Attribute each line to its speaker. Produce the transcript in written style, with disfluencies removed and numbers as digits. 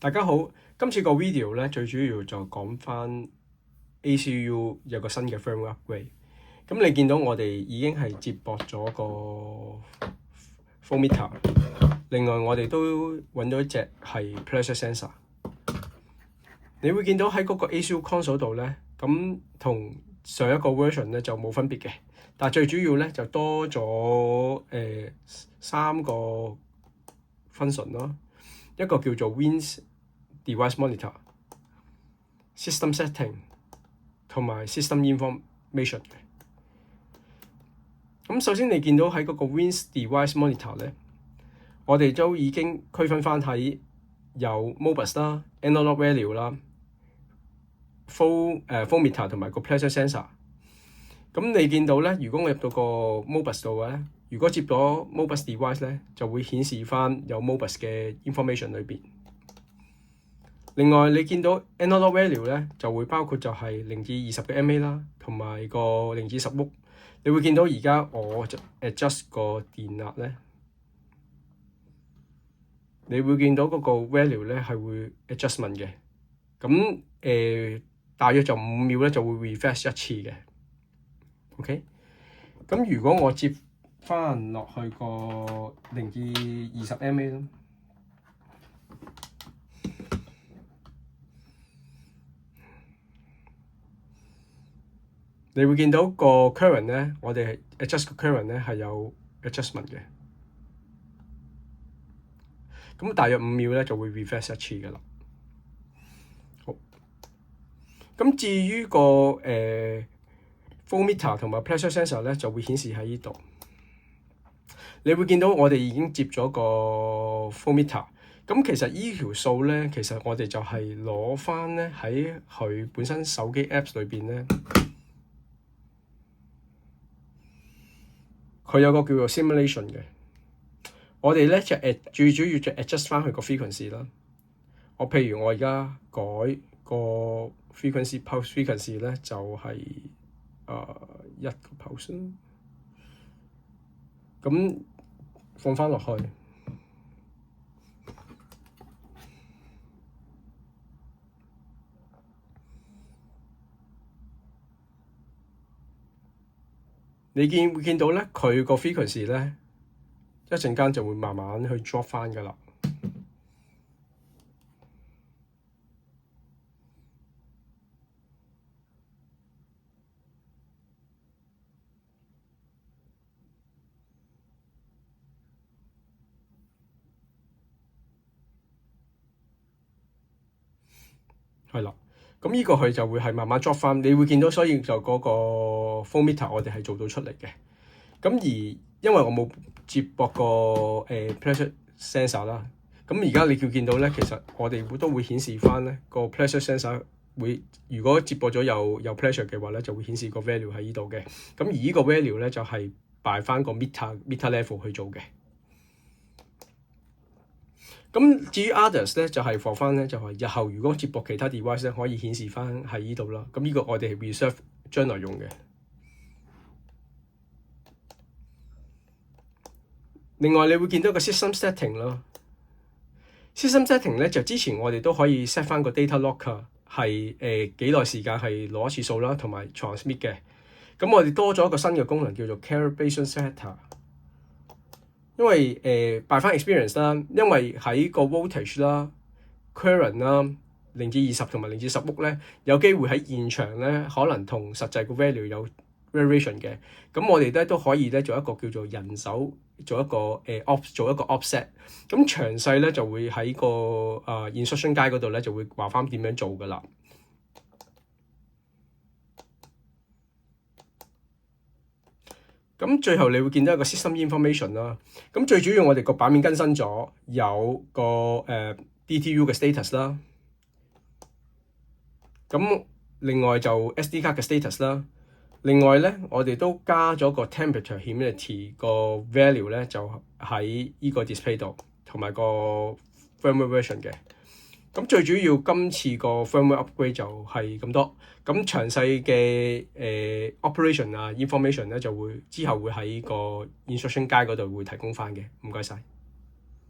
Speaker 1: 大家好，今次個 video 咧最主要就講翻 ACU 有個新嘅 firmware upgrade。咁你見到我哋已經係接駁咗個 flow meter， 另外我哋都揾到一隻係 pressure sensor。你會見到喺嗰個 ACU console 度咧，咁同上一個 version 咧就冇分別嘅，但係最主要咧就多咗3個 function 咯，一個叫做 Wins Device Monitor、System Setting 同埋 System Information 嘅。咁首先你見到喺嗰個 Wins Device Monitor 咧，我哋都已經區分翻喺有 Modbus 啦、Analog Value 啦、flow meter 同埋個 pressure sensor。咁你見到咧，如果我入到個 Modbus 度嘅咧，如果接咗 Modbus device 咧，就會顯示翻有 Modbus 嘅 information 裏邊。另外你見到 Analog Value 咧，就會包括就係0至20嘅 mA 啦，同埋個0至10伏。你會見到而家我 adjust 個電壓咧，你會見到嗰個 value 咧係會 adjustment 嘅。咁大約就5秒咧就會 refresh 一次嘅。OK， 咁如果我接翻落去個0至20 mA 咯，你會見到個 current 咧，我哋 adjust 個 current 咧係有 adjustment 嘅。咁大約5秒咧就會 refresh 一次㗎啦。好，咁至於個flow meter 同埋 pressure sensor 咧就會顯示喺呢度。你會見到我哋已經接咗個 flow meter。咁其實依條數咧，其實我哋就係攞翻咧喺佢本身手機 apps 裏邊咧，佢有個叫做 simulation 嘅。我哋咧就最主要就 adjust 翻佢個 frequency 啦。譬如我而家改個 frequency pulse frequency 咧，就係1個 pulse。咁放翻落去，你會見到咧，佢個 frequency 咧一陣間就會慢慢去 drop 翻㗎啦。係啦，咁呢個佢就會係慢慢 drop 翻，你會見到，所以就嗰個 flow meter 我哋係做到出嚟嘅。咁而因為我冇接駁個pressure sensor 啦，咁而家你會見到咧，其實我哋都會顯示翻咧個 pressure sensor 會，如果接駁咗有 pressure 嘅話咧，就會顯示個 value 喺呢度嘅。咁而呢個 value 咧就係擺翻個 meter level 去做嘅。咁至於 others 咧，就係 for 翻咧，就係日後如果接駁其他 device 咧，可以顯示翻喺呢度啦。咁呢個我哋係 reserve 將來用嘅。另外你會見到個 system setting 咯。system setting 咧就之前我哋都可以 set 翻個 data locker 係幾耐時間係攞一次數啦，同埋 transmit 嘅。咁我哋多咗一個新嘅功能叫做 calibration setter。因為by 翻 experience 啦，因為喺個 voltage 啦、current 啦、0至20同埋0至10伏咧，有機會喺現場咧可能同實際個 value 有 variation 嘅。咁我哋咧都可以咧做一個叫做人手做一個做一個 offset。咁詳細咧就會喺個instruction guide 嗰度咧就會話翻點樣做㗎啦。咁最後你會見到一個 system information 啦。咁最主要我哋個版面更新咗，有個DTU 嘅 status 啦。咁另外就 SD 卡嘅 status 啦。另外咧，我哋都加咗個 temperature humidity 個 value 咧，就喺呢個 display 度，同埋個 firmware version 嘅。咁最主要今次個 firmware upgrade 就係咁多。咁詳細嘅operation information咧就會之後會喺個 instruction guide 嗰度會提供翻嘅。唔該晒。